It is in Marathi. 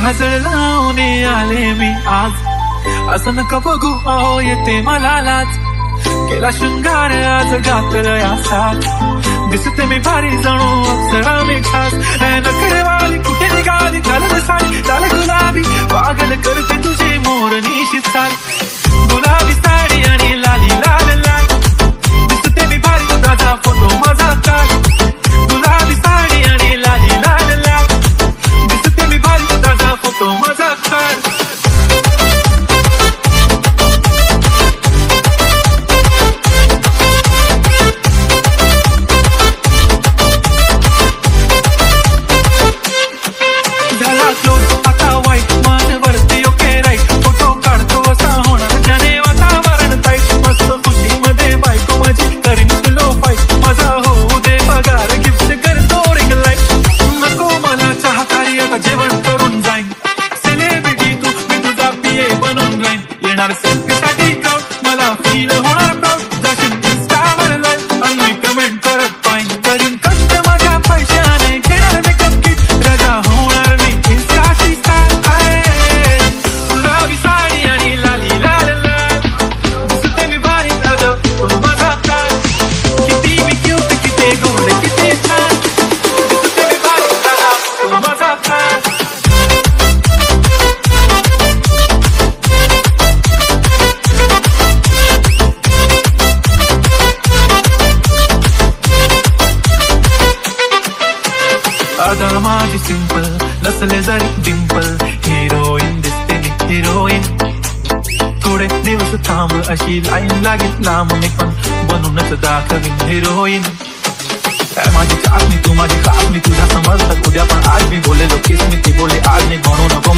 हसळ लावून आले मी आज, असं नका बघू अहो येते मला लाज, केला शृंगार आज घातलं या साथ, दिसते मी भारी जणू अप्सरा मी खास, नखरेवाली कुठे निघाली चालत साडी चाल गुलाबी, पागल करते तुझी मोरनीशी चाल, गुलाबी साडी आणि लाली लाल लाल, दिसते मी भारी तुझा फोटो माझा काढ, गुलाबी साडी आणि लाली लाल लाल, दिसते मी भारी तुझा फोटो माझा काढ. मला फील होणार प्राऊड, जाशील इंस्टावर लाईव्ह आणि कमेंट करत पाहिन, करीन कष्ट माझ्या पैशाने, घेणार मेकअप किट, रजा होणार मी इंस्टाची स्टार आहे, गुलाबी साडी आणि लाली लाल लाल, दिसते मी भारी दादा तो माझा काळ, किती मी क्यूट किती गोड किती छान, दिसते मी भारी दादा तो माझा काळ. अदा माझी सिंपल नसले जरी डिंपल, हिरोईन दिसते मी हिरोईन, थोडे दिवस थांब अशी लाईन लागेल लांब, मी पण बनूनच दाखवीन हिरोईन, माझी चाचणी तू माझी खासणी, तुझ्या समजतात उद्या पण आज मी बोलेलो किस मी ती बोले आज नाही म्हणू नको.